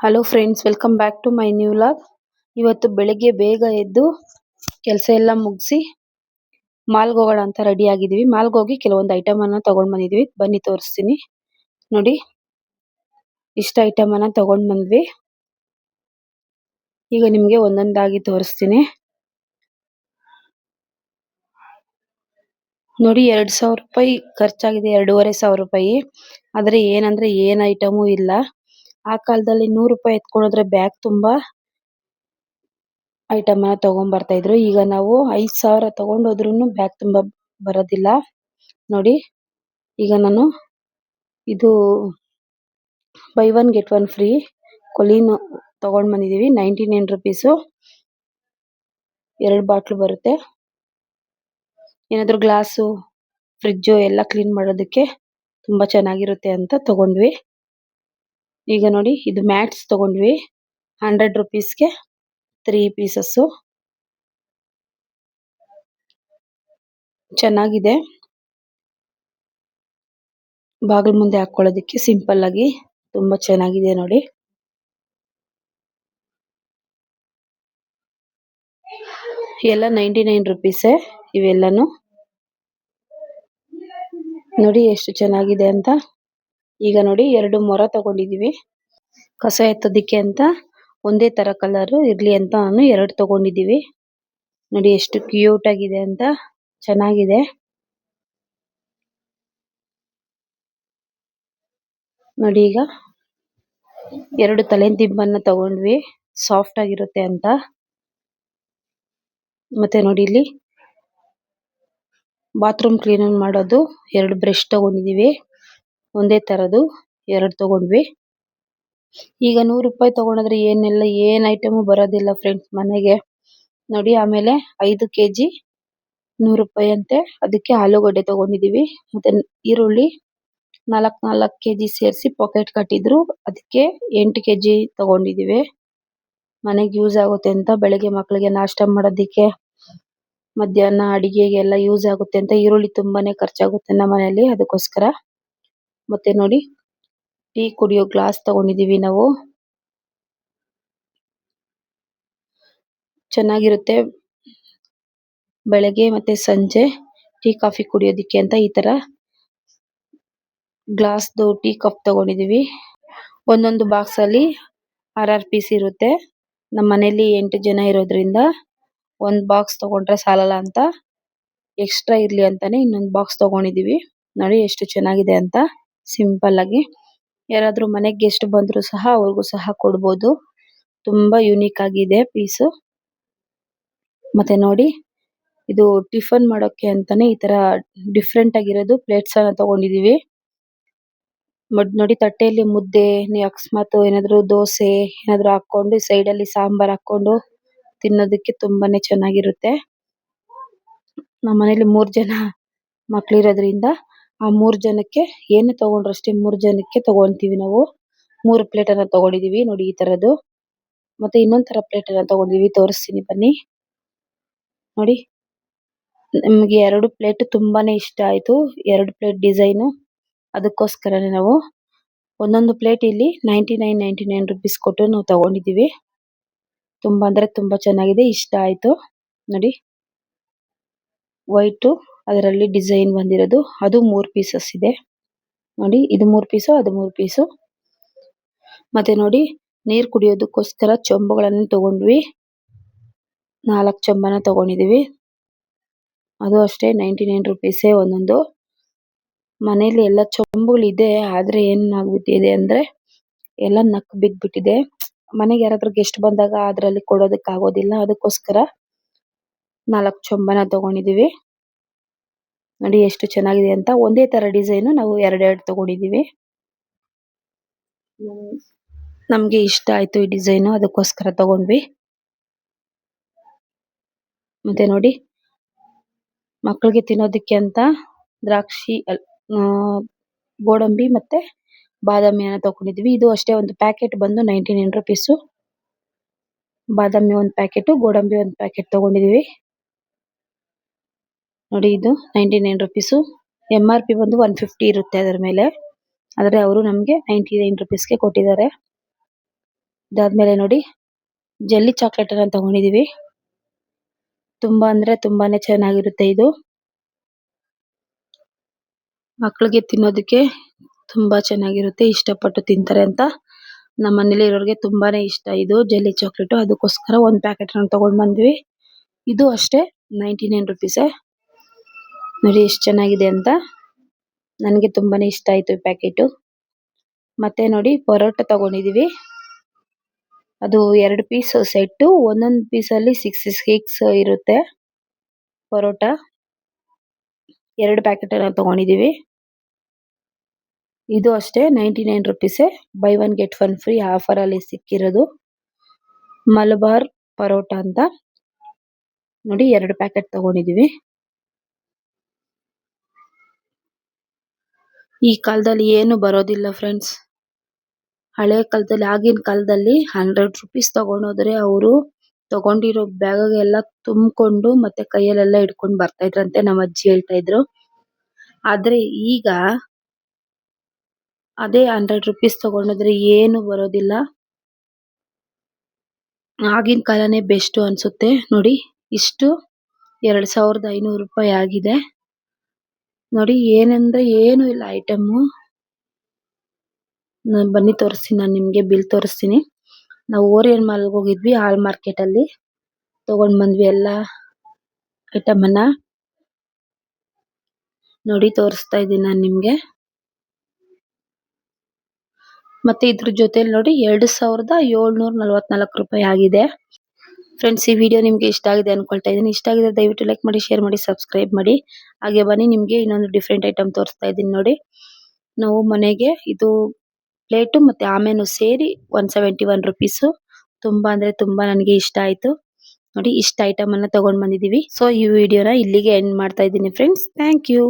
Hello friends, welcome back to my new vlog. ಇವತ್ತು ಬೆಳಿಗ್ಗೆ ಬೇಗ ಎದ್ದು ಕೆಲಸ ಎಲ್ಲ ಮುಗಿಸಿ ಮಾಲ್ಗೆ ಹೋಗೋಣ ಅಂತ ರೆಡಿ ಆಗಿದ್ದೀವಿ. ಮಾಲ್ಗೆ ಹೋಗಿ ಕೆಲವೊಂದು ಐಟಮ್ ಅನ್ನ ತಗೊಂಡ್ ಬಂದಿದ್ವಿ. ಬನ್ನಿ ತೋರಿಸ್ತೀನಿ. ನೋಡಿ, ಇಷ್ಟ ಐಟಮ್ ಅನ್ನ ತಗೊಂಡ್ ಬಂದ್ವಿ. ಈಗ ನಿಮ್ಗೆ ಒಂದೊಂದಾಗಿ ತೋರಿಸ್ತೀನಿ. ನೋಡಿ, 2,000 ರೂಪಾಯಿ ಖರ್ಚಾಗಿದೆ, 2,500 ರೂಪಾಯಿ. ಆದ್ರೆ ಏನಂದ್ರೆ ಏನ್ ಐಟಮು ಇಲ್ಲ. ಆ ಕಾಲದಲ್ಲಿ 100 ರೂಪಾಯಿ ಎತ್ಕೊಂಡ್ರೆ ಬ್ಯಾಗ್ ತುಂಬಾ ಐಟಮ್ ಅನ್ನ ತಗೊಂಡ್ ಬರ್ತಾ ಇದ್ರು. ಈಗ ನಾವು 5,000 ತಗೊಂಡೋದ್ರೂ ಬ್ಯಾಗ್ ತುಂಬಾ ಬರೋದಿಲ್ಲ. ನೋಡಿ, ಈಗ ನಾನು ಇದು buy one get one free Colin ತಗೊಂಡ್ ಬಂದಿದೀವಿ. 99 ರುಪೀಸು 2 ಬಾಟ್ಲು ಬರುತ್ತೆ. ಏನಾದ್ರು ಗ್ಲಾಸು, ಫ್ರಿಡ್ಜು ಎಲ್ಲ ಕ್ಲೀನ್ ಮಾಡೋದಕ್ಕೆ ತುಂಬಾ ಚೆನ್ನಾಗಿರುತ್ತೆ ಅಂತ ತಗೊಂಡ್ವಿ. ಈಗ ನೋಡಿ, ಇದು ಮ್ಯಾಟ್ಸ್ ತಗೊಂಡ್ವಿ. 100 ರುಪೀಸ್ಗೆ 3 ಪೀಸಸ್ಸು ಚೆನ್ನಾಗಿದೆ. ಬಾಗಿಲು ಮುಂದೆ ಹಾಕೊಳ್ಳೋದಕ್ಕೆ ಸಿಂಪಲ್ ಆಗಿ ತುಂಬಾ ಚೆನ್ನಾಗಿದೆ. ನೋಡಿ, ಎಲ್ಲ 99 ರುಪೀಸೇ ಇವೆಲ್ಲನು. ನೋಡಿ ಎಷ್ಟು ಚೆನ್ನಾಗಿದೆ ಅಂತ. ಈಗ ನೋಡಿ, 2 ಮೊರ ತಗೊಂಡಿದೀವಿ. ಕಸ ಎತ್ತೋದಿಕ್ಕೆ ಅಂತ ಒಂದೇ ತರ ಕಲರ್ ಇರ್ಲಿ ಅಂತ ನಾನು 2 ತಗೊಂಡಿದೀವಿ. ನೋಡಿ ಎಷ್ಟು ಕ್ಯೂಟ್ ಆಗಿದೆ ಅಂತ, ಚೆನ್ನಾಗಿದೆ. ನೋಡಿ, ಈಗ 2 ತಲೆ ದಿಂಬನ್ನ ತಗೊಂಡ್ವಿ, ಸಾಫ್ಟ್ ಆಗಿರುತ್ತೆ ಅಂತ. ಮತ್ತೆ ನೋಡಿ, ಇಲ್ಲಿ ಬಾತ್ರೂಮ್ ಕ್ಲೀನ್ ಮಾಡೋದು 2 ಬ್ರಷ್ ತಗೊಂಡಿದೀವಿ. ಒಂದೇ ತರದು 2 ತಗೊಂಡ್ವಿ. ಈಗ 100 ರೂಪಾಯಿ ತಗೊಂಡ್ರೆ ಏನ್ ಐಟಮ್ ಬರೋದಿಲ್ಲ ಫ್ರೆಂಡ್ಸ್ ಮನೆಗೆ. ನೋಡಿ, ಆಮೇಲೆ 5 ಕೆಜಿ 100 ರೂಪಾಯಿ ಅಂತೆ. ಅದಕ್ಕೆ ಆಲೂಗಡ್ಡೆ ತಗೊಂಡಿದೀವಿ. ಮತ್ತೆ ಈರುಳ್ಳಿ 4 ಕೆಜಿ ಸೇರಿಸಿ ಪಾಕೆಟ್ ಕಟ್ಟಿದ್ರು. ಅದಕ್ಕೆ 8 ಕೆಜಿ ತಗೊಂಡಿದೀವಿ. ಮನೆಗೆ ಯೂಸ್ ಆಗುತ್ತೆ ಅಂತ, ಬೆಳಗ್ಗೆ ಮಕ್ಕಳಿಗೆ ನಾಷ್ಟ ಮಾಡೋದಿಕ್ಕೆ, ಮಧ್ಯಾಹ್ನ ಅಡಿಗೆಗೆಲ್ಲ ಯೂಸ್ ಆಗುತ್ತೆ ಅಂತ ಈರುಳ್ಳಿ ತುಂಬಾನೇ ಖರ್ಚಾಗುತ್ತೆ ನಮ್ಮ ಮನೆಯಲ್ಲಿ, ಅದಕ್ಕೋಸ್ಕರ. ಮತ್ತೆ ನೋಡಿ, ಟೀ ಕುಡಿಯೋ ಗ್ಲಾಸ್ ತಗೊಂಡಿದೀವಿ ನಾವು. ಚೆನ್ನಾಗಿರುತ್ತೆ ಬೆಳಗ್ಗೆ ಮತ್ತೆ ಸಂಜೆ ಟೀ ಕಾಫಿ ಕುಡಿಯೋದಿಕ್ಕೆ ಅಂತ. ಈ ತರ ಗ್ಲಾಸ್ದು ಟೀ ಕಪ್ ತಗೊಂಡಿದೀವಿ. ಒಂದೊಂದು ಬಾಕ್ಸ್ ಅಲ್ಲಿ 6 ಪೀಸ್ ಇರುತ್ತೆ. ನಮ್ಮ ಮನೆಯಲ್ಲಿ 8 ಜನ ಇರೋದ್ರಿಂದ ಒಂದ್ ಬಾಕ್ಸ್ ತಗೊಂಡ್ರೆ ಸಾಲಲ್ಲ ಅಂತ ಎಕ್ಸ್ಟ್ರಾ ಇರ್ಲಿ ಅಂತಾನೆ ಇನ್ನೊಂದು ಬಾಕ್ಸ್ ತಗೊಂಡಿದೀವಿ. ನೋಡಿ ಎಷ್ಟು ಚೆನ್ನಾಗಿದೆ ಅಂತ, ಸಿಂಪಲ್ ಆಗಿ. ಯಾರಾದ್ರೂ ಮನೆಗೆ ಗೆಸ್ಟ್ ಬಂದ್ರು ಸಹ ಅವ್ರಿಗೂ ಸಹ ಕೊಡ್ಬೋದು. ತುಂಬಾ ಯೂನಿಕ್ ಆಗಿದೆ ಪೀಸು. ಮತ್ತೆ ನೋಡಿ, ಇದು ಟಿಫನ್ ಮಾಡೋಕೆ ಅಂತಾನೆ ಈ ತರ ಡಿಫ್ರೆಂಟ್ ಆಗಿರೋದು ಪ್ಲೇಟ್ಸ್ ಅನ್ನ ತಗೊಂಡಿದೀವಿ. ನೋಡಿ, ತಟ್ಟೆಯಲ್ಲಿ ಮುದ್ದೆ, ಅಕಸ್ಮಾತ್ ಏನಾದ್ರು ದೋಸೆ ಏನಾದ್ರು ಹಾಕೊಂಡು ಸೈಡ್ ಅಲ್ಲಿ ಸಾಂಬಾರ್ ಹಾಕೊಂಡು ತಿನ್ನೋದಕ್ಕೆ ತುಂಬಾನೇ ಚೆನ್ನಾಗಿರುತ್ತೆ. ನಮ್ಮ ಮನೇಲಿ 3 ಜನ ಮಕ್ಳಿರೋದ್ರಿಂದ ಆ 3 ಜನಕ್ಕೆ ಏನು ತಗೊಂಡ್ರು ಅಷ್ಟೇ 3 ಜನಕ್ಕೆ ತಗೊಂತೀವಿ ನಾವು. 3 ಪ್ಲೇಟ್ ಅನ್ನ ತಗೊಂಡಿದೀವಿ. ನೋಡಿ ಈ ತರದ್ದು. ಮತ್ತೆ ಇನ್ನೊಂದ್ ತರ ಪ್ಲೇಟ್ ಅನ್ನ ತಗೊಂಡಿದೀವಿ, ತೋರಿಸ್ತೀನಿ ಬನ್ನಿ. ನೋಡಿ, ನಮ್ಗೆ 2 ಪ್ಲೇಟ್ ತುಂಬಾನೇ ಇಷ್ಟ ಆಯ್ತು. 2 ಪ್ಲೇಟ್ ಡಿಸೈನು, ಅದಕ್ಕೋಸ್ಕರನೇ ನಾವು ಒಂದೊಂದು ಪ್ಲೇಟ್ ಇಲ್ಲಿ 99 ರುಪೀಸ್ ಕೊಟ್ಟು ನಾವು ತಗೊಂಡಿದೀವಿ. ತುಂಬಾ ಅಂದ್ರೆ ತುಂಬಾ ಚೆನ್ನಾಗಿದೆ, ಇಷ್ಟ ಆಯ್ತು. ನೋಡಿ, ವೈಟ್ ಅದರಲ್ಲಿ ಡಿಸೈನ್ ಬಂದಿರೋದು, ಅದು 3 ಪೀಸಸ್ ಇದೆ. ನೋಡಿ, ಇದು 3 ಪೀಸು, ಅದು 3 ಪೀಸು. ಮತ್ತೆ ನೋಡಿ, ನೀರ್ ಕುಡಿಯೋದಕ್ಕೋಸ್ಕರ ಚೊಂಬುಗಳನ್ನು ತಗೊಂಡ್ವಿ. 4 ಚೊಂಬನ ತಗೊಂಡಿದೀವಿ. ಅದು ಅಷ್ಟೇ 99 ರುಪೀಸೇ ಒಂದೊಂದು. ಮನೇಲಿ ಎಲ್ಲ ಚೊಂಬುಗಳಿದೆ, ಆದ್ರೆ ಏನಾಗ್ಬಿಟ್ಟಿದೆ ಅಂದ್ರೆ ಎಲ್ಲ ನಕ್ ಬಿದ್ಬಿಟ್ಟಿದೆ. ಮನೆಗೆ ಯಾರಾದ್ರೂ ಗೆಸ್ಟ್ ಬಂದಾಗ ಅದ್ರಲ್ಲಿ ಕೊಡೋದಕ್ಕೆ ಆಗೋದಿಲ್ಲ, ಅದಕ್ಕೋಸ್ಕರ 4 ಚೊಂಬನ ತಗೊಂಡಿದೀವಿ. ನೋಡಿ ಎಷ್ಟು ಚೆನ್ನಾಗಿದೆ ಅಂತ. ಒಂದೇ ತರ ಡಿಸೈನ್ ನಾವು 2 ತಗೊಂಡಿದೀವಿ. ನಮ್ಗೆ ಇಷ್ಟ ಆಯ್ತು ಈ ಡಿಸೈನು, ಅದಕ್ಕೋಸ್ಕರ ತಗೊಂಡ್ವಿ. ಮತ್ತೆ ನೋಡಿ, ಮಕ್ಕಳಿಗೆ ತಿನ್ನೋದಿಕ್ಕೆ ಅಂತ ದ್ರಾಕ್ಷಿ, ಗೋಡಂಬಿ ಮತ್ತೆ ಬಾದಾಮಿಯನ್ನ ತಗೊಂಡಿದ್ವಿ. ಇದು ಅಷ್ಟೇ, ಒಂದು ಪ್ಯಾಕೆಟ್ ಬಂದು 99 ರುಪೀಸು. ಬಾದಾಮಿ ಒಂದು ಪ್ಯಾಕೆಟ್, ಗೋಡಂಬಿ ಒಂದು ಪ್ಯಾಕೆಟ್ ತಗೊಂಡಿದೀವಿ. ನೋಡಿ, ಇದು 99 ರುಪೀಸು. MRP ಬಂದು 150 ಇರುತ್ತೆ ಅದರ ಮೇಲೆ, ಆದ್ರೆ ಅವರು ನಮ್ಗೆ 99 ರುಪೀಸ್ಗೆ ಕೊಟ್ಟಿದ್ದಾರೆ. ಇದಾದ್ಮೇಲೆ ನೋಡಿ ಜೆಲ್ಲಿ ಚಾಕ್ಲೇಟ್ ಅನ್ನ ತಗೊಂಡಿದೀವಿ. ತುಂಬಾ ಅಂದ್ರೆ ತುಂಬಾನೇ ಚೆನ್ನಾಗಿರುತ್ತೆ ಇದು. ಮಕ್ಕಳಿಗೆ ತಿನ್ನೋದಕ್ಕೆ ತುಂಬಾ ಚೆನ್ನಾಗಿರುತ್ತೆ, ಇಷ್ಟಪಟ್ಟು ತಿಂತಾರೆ ಅಂತ ನಮ್ಮ ಮನೇಲಿ ಇರೋರಿಗೆ ತುಂಬಾನೇ ಇಷ್ಟ ಇದು ಜೆಲ್ಲಿ ಚಾಕ್ಲೇಟ್. ಅದಕ್ಕೋಸ್ಕರ ಒಂದು ಪ್ಯಾಕೆಟ್ ತಗೊಂಡ್ ಬಂದ್ವಿ. ಇದು ಅಷ್ಟೇ 99 ರುಪೀಸ್. ನೋಡಿ ಎಷ್ಟು ಚೆನ್ನಾಗಿದೆ ಅಂತ. ನನಗೆ ತುಂಬಾನೇ ಇಷ್ಟ ಆಯ್ತು ಈ ಪ್ಯಾಕೆಟ್. ಮತ್ತೆ ನೋಡಿ ಪರೋಟ ತಗೊಂಡಿದೀವಿ. ಅದು 2 ಪೀಸ್ ಸೆಟ್. ಒಂದೊಂದು ಪೀಸ್ ಅಲ್ಲಿ 6 ಇರುತ್ತೆ ಪರೋಟ. 2 ಪ್ಯಾಕೆಟ್ ಅನ್ನ ತಗೊಂಡಿದೀವಿ. ಇದು ಅಷ್ಟೇ 99 rupees. By one get one free offer ಅಲ್ಲಿ ಸಿಕ್ಕಿರೋದು. ಮಲಬಾರ್ ಪರೋಟ ಅಂತ ನೋಡಿ 2 ಪ್ಯಾಕೆಟ್ ತಗೊಂಡಿದೀವಿ. ಈ ಕಾಲದಲ್ಲಿ ಏನು ಬರೋದಿಲ್ಲ ಫ್ರೆಂಡ್ಸ್. ಹಳೆ ಕಾಲದಲ್ಲಿ ಆಗಿನ ಕಾಲದಲ್ಲಿ 100 ರುಪೀಸ್ ತಗೊಂಡೋದ್ರೆ ಅವರು ತಗೊಂಡಿರೋ ಬ್ಯಾಗ್ ಎಲ್ಲ ತುಂಬಿಕೊಂಡು ಮತ್ತೆ ಕೈಯಲ್ಲೆಲ್ಲ ಹಿಡ್ಕೊಂಡು ಬರ್ತಾ ಇದ್ರಂತೆ, ನಮ್ಮ ಅಜ್ಜಿ ಹೇಳ್ತಾ ಇದ್ರು. ಆದ್ರೆ ಈಗ ಅದೇ 100 ರುಪೀಸ್ ತಗೊಂಡೋದ್ರೆ ಏನು ಬರೋದಿಲ್ಲ. ಆಗಿನ ಕಾಲನೇ ಬೆಸ್ಟ್ ಅನ್ಸುತ್ತೆ. ನೋಡಿ ಇಷ್ಟು 2500 ರೂಪಾಯಿ ಆಗಿದೆ. ನೋಡಿ ಏನಂದ್ರೆ ಏನು ಇಲ್ಲ ಐಟಮ್. ಬನ್ನಿ ತೋರಿಸ್ತೀನಿ, ನಾನು ನಿಮ್ಗೆ ಬಿಲ್ ತೋರಿಸ್ತೀನಿ. ನಾವು ಓರಿಯನ್ ಮಾಲ್ ಹೋಗಿದ್ವಿ, ಹಾಲ್ ಮಾರ್ಕೆಟ್ ಅಲ್ಲಿ ತಗೊಂಡ್ ಬಂದ್ವಿ ಎಲ್ಲ ಐಟಮ್ ಅನ್ನ. ನೋಡಿ ತೋರಿಸ್ತಾ ಇದ್ದೀನಿ ನಾನು ನಿಮ್ಗೆ. ಮತ್ತೆ ಇದ್ರ ಜೊತೆಲಿ ನೋಡಿ 2744 ರೂಪಾಯಿ ಆಗಿದೆ. ಫ್ರೆಂಡ್ಸ್, ಈ ವಿಡಿಯೋ ನಿಮ್ಗೆ ಇಷ್ಟ ಆಗಿದೆ ಅನ್ಕೊಳ್ತಾ ಇದ್ದೀನಿ. ಇಷ್ಟ ಆಗಿದೆ ದಯವಿಟ್ಟು ಲೈಕ್ ಮಾಡಿ, ಶೇರ್ ಮಾಡಿ, ಸಬ್ಸ್ಕ್ರೈಬ್ ಮಾಡಿ. ಹಾಗೆ ಬನ್ನಿ ನಿಮ್ಗೆ ಇನ್ನೊಂದು ಡಿಫ್ರೆಂಟ್ ಐಟಮ್ ತೋರಿಸ್ತಾ ಇದ್ದೀನಿ ನೋಡಿ. ನಾವು ಮನೆಗೆ ಇದು ಪ್ಲೇಟು ಮತ್ತೆ ಆಮೇನು ಸೇರಿ 171 ರುಪೀಸ್. ತುಂಬಾ ಅಂದ್ರೆ ತುಂಬಾ ನನಗೆ ಇಷ್ಟ ಆಯ್ತು. ನೋಡಿ ಇಷ್ಟ ಐಟಮ್ ಅನ್ನ ತಗೊಂಡ್ ಬಂದಿದೀವಿ. ಸೊ ಈ ವಿಡಿಯೋನ ಇಲ್ಲಿಗೆ ಎಂಡ್ ಮಾಡ್ತಾ ಇದ್ದೀನಿ ಫ್ರೆಂಡ್ಸ್. Thank you.